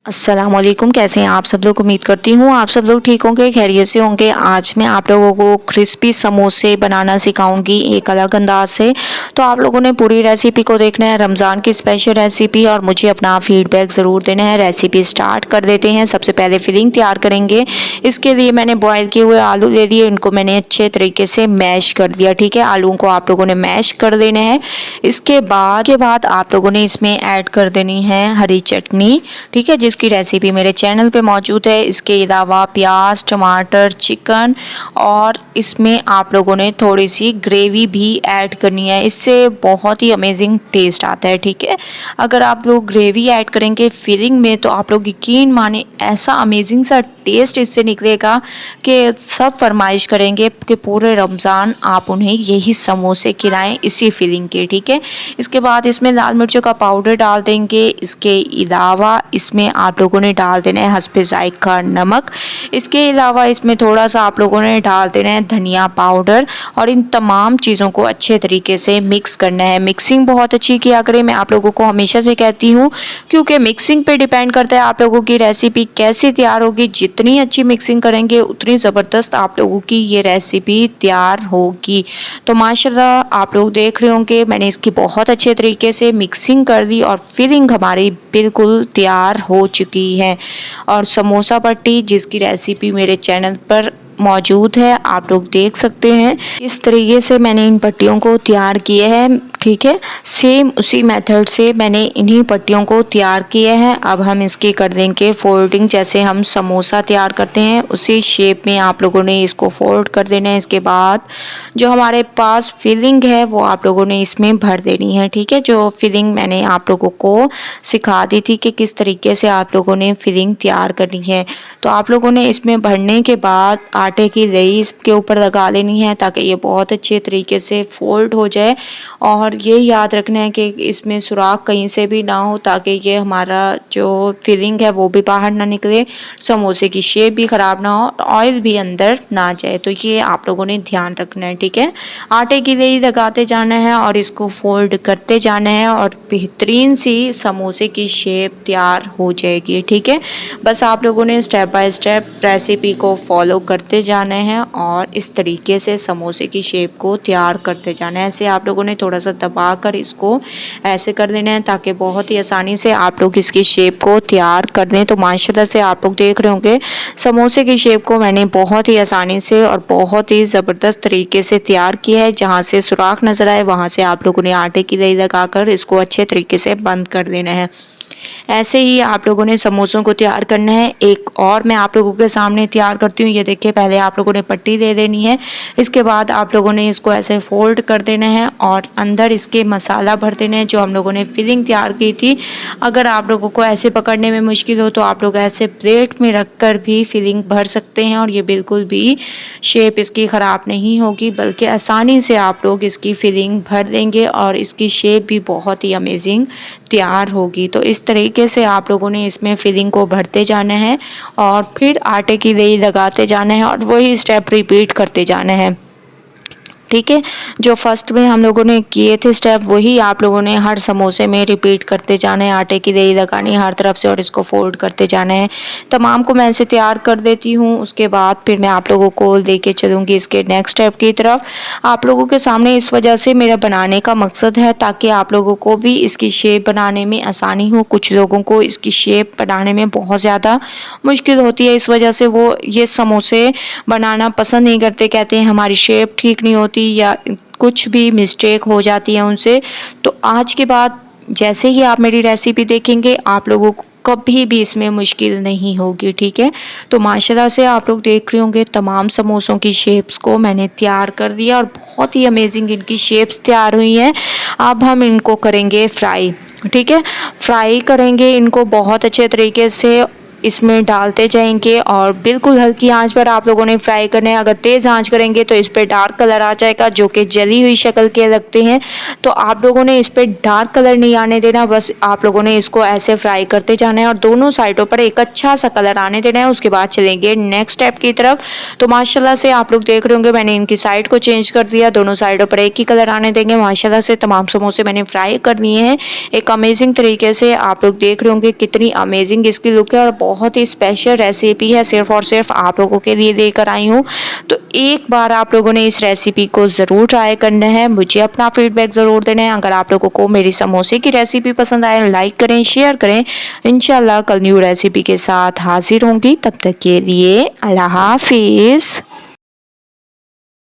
अस्सलामुअलैकुम, कैसे हैं आप सब लोग। उम्मीद करती हूँ आप सब लोग ठीक होंगे, खैरियत से होंगे। आज मैं आप लोगों को क्रिस्पी समोसे बनाना सिखाऊंगी एक अलग अंदाज से। तो आप लोगों ने पूरी रेसिपी को देखना है, रमज़ान की स्पेशल रेसिपी, और मुझे अपना फीडबैक ज़रूर देना है। रेसिपी स्टार्ट कर देते हैं। सबसे पहले फिलिंग तैयार करेंगे। इसके लिए मैंने बॉयल किए हुए आलू ले लिए, इनको मैंने अच्छे तरीके से मैश कर दिया। ठीक है, आलू को आप लोगों ने मैश कर देना है। इसके बाद आप लोगों ने इसमें ऐड कर देनी है हरी चटनी। ठीक है, जिसकी रेसिपी मेरे चैनल पे मौजूद है। इसके अलावा प्याज, टमाटर, चिकन, और इसमें आप लोगों ने थोड़ी सी ग्रेवी भी ऐड करनी है। इससे बहुत ही अमेजिंग टेस्ट आता है। ठीक है, अगर आप लोग ग्रेवी ऐड करेंगे फिलिंग में तो आप लोग यकीन माने ऐसा अमेजिंग सा टेस्ट इससे निकलेगा कि सब फरमाइश करेंगे कि पूरे रमज़ान आप उन्हें यही समोसे खिलाएं इसी फिलिंग के। ठीक है, इसके बाद इसमें लाल मिर्चों का पाउडर डाल देंगे। इसके अलावा इसमें आप लोगों ने डाल देना है हस्बे ज़ायक़ा नमक। इसके अलावा इसमें थोड़ा सा आप लोगों ने डाल देना है धनिया पाउडर, और इन तमाम चीज़ों को अच्छे तरीके से मिक्स करना है। मिक्सिंग बहुत अच्छी किया करें, मैं आप लोगों को हमेशा से कहती हूँ, क्योंकि मिक्सिंग पे डिपेंड करता है आप लोगों की रेसिपी कैसे तैयार होगी। जितनी अच्छी मिक्सिंग करेंगे उतनी ज़बरदस्त आप लोगों की ये रेसिपी तैयार होगी। तो माशाल्लाह आप लोग देख रहे होंगे मैंने इसकी बहुत अच्छे तरीके से मिक्सिंग कर दी और फिलिंग हमारी बिल्कुल तैयार हो चुकी है। और समोसा पट्टी जिसकी रेसिपी मेरे चैनल पर मौजूद है, आप लोग देख सकते हैं इस तरीके से मैंने इन पट्टियों को तैयार किए हैं। ठीक है, सेम उसी मेथड से मैंने इन्हीं पट्टियों को तैयार किए हैं। अब हम इसकी कर देंगे फोल्डिंग, जैसे हम समोसा तैयार करते हैं उसी शेप में आप लोगों ने इसको फोल्ड कर देना है। इसके बाद जो हमारे पास फिलिंग है वो आप लोगों ने इसमें भर देनी है। ठीक है, जो फिलिंग मैंने आप लोगों को सिखा दी थी कि किस तरीके से आप लोगों ने फिलिंग तैयार करनी है, तो आप लोगों ने इसमें भरने के बाद आटे की लेई इसके ऊपर लगा लेनी है ताकि ये बहुत अच्छे तरीके से फोल्ड हो जाए। और ये याद रखना है कि इसमें सुराख कहीं से भी ना हो ताकि ये हमारा जो फिलिंग है वो भी बाहर ना निकले, समोसे की शेप भी ख़राब ना हो, ऑयल भी अंदर ना जाए। तो ये आप लोगों ने ध्यान रखना है। ठीक है, आटे की लेई लगाते जाना है और इसको फोल्ड करते जाना है और बेहतरीन सी समोसे की शेप तैयार हो जाएगी। ठीक है, बस आप लोगों ने स्टेप बाय स्टेप रेसिपी को फॉलो करते जाना है और इस तरीके से समोसे की शेप को तैयार करते जाना है। ऐसे आप लोगों ने थोड़ा सा दबा कर इसको ऐसे कर देना है ताकि बहुत ही आसानी से आप लोग इसकी शेप को तैयार कर दें। तो माशाल्लाह से आप लोग देख रहे होंगे समोसे की शेप को मैंने बहुत ही आसानी से और बहुत ही ज़बरदस्त तरीके से तैयार किया है। जहाँ से सुराख नज़र आए वहाँ से आप लोगों ने आटे की लेई लगाकर इसको अच्छे तरीके से बंद कर देना है। ऐसे ही आप लोगों ने समोसों को तैयार करना है। एक और मैं आप लोगों के सामने तैयार करती हूँ। ये देखिए, पहले आप लोगों ने पट्टी दे देनी है। इसके बाद आप लोगों ने इसको ऐसे फोल्ड कर देना है और अंदर इसके मसाला भर देना है जो हम लोगों ने फिलिंग तैयार की थी। अगर आप लोगों को ऐसे पकड़ने में मुश्किल हो तो आप लोग ऐसे प्लेट में रख कर भी फिलिंग भर सकते हैं और ये बिल्कुल भी शेप इसकी ख़राब नहीं होगी, बल्कि आसानी से आप लोग इसकी फिलिंग भर देंगे और इसकी शेप भी बहुत ही अमेजिंग तैयार होगी। तो इस तरीके से आप लोगों ने इसमें फिलिंग को भरते जाना है और फिर आटे की लेई लगाते जाना है और वही स्टेप रिपीट करते जाना है। ठीक है, जो फर्स्ट में हम लोगों ने किए थे स्टेप वही आप लोगों ने हर समोसे में रिपीट करते जाना है। आटे की लेई लगानी है हर तरफ से और इसको फोल्ड करते जाना है। तमाम को मैं ऐसे तैयार कर देती हूँ। उसके बाद फिर मैं आप लोगों को लेके चलूँगी इसके नेक्स्ट स्टेप की तरफ। आप लोगों के सामने इस वजह से मेरा बनाने का मकसद है ताकि आप लोगों को भी इसकी शेप बनाने में आसानी हो। कुछ लोगों को इसकी शेप बनाने में बहुत ज़्यादा मुश्किल होती है, इस वजह से वो ये समोसे बनाना पसंद नहीं करते, कहते हैं हमारी शेप ठीक नहीं होती या कुछ भी मिस्टेक हो जाती है उनसे। तो आज के बाद जैसे ही आप मेरी रेसिपी देखेंगे आप लोगों को कभी भी इसमें मुश्किल नहीं होगी। ठीक है, तो माशाल्लाह से आप लोग देख रहे होंगे तमाम समोसों की शेप्स को मैंने तैयार कर दिया और बहुत ही अमेजिंग इनकी शेप्स तैयार हुई हैं। अब हम इनको करेंगे फ्राई। ठीक है, फ्राई करेंगे इनको बहुत अच्छे तरीके से इसमें डालते जाएंगे और बिल्कुल हल्की आंच पर आप लोगों ने फ्राई करना है। अगर तेज़ आंच करेंगे तो इस पर डार्क कलर आ जाएगा, जो कि जली हुई शक्ल के लगते हैं। तो आप लोगों ने इस पर डार्क कलर नहीं आने देना, बस आप लोगों ने इसको ऐसे फ्राई करते जाना है और दोनों साइडों पर एक अच्छा सा कलर आने देना है। उसके बाद चलेंगे नेक्स्ट स्टेप की तरफ। तो माशाल्लाह से आप लोग देख रहे होंगे मैंने इनकी साइड को चेंज कर दिया, दोनों साइडों पर एक ही कलर आने देंगे। माशाल्लाह से तमाम समोसे मैंने फ्राई कर लिए हैं एक अमेजिंग तरीके से। आप लोग देख रहे होंगे कितनी अमेजिंग इसकी लुक है और बहुत ही स्पेशल रेसिपी है, सिर्फ और सिर्फ आप लोगों के लिए लेकर आई हूँ। तो एक बार आप लोगों ने इस रेसिपी को ज़रूर ट्राई करना है, मुझे अपना फीडबैक ज़रूर देना है। अगर आप लोगों को मेरी समोसे की रेसिपी पसंद आए लाइक करें, शेयर करें। इंशाल्लाह कल न्यू रेसिपी के साथ हाजिर होंगी, तब तक के लिए अल्लाह हाफिज़।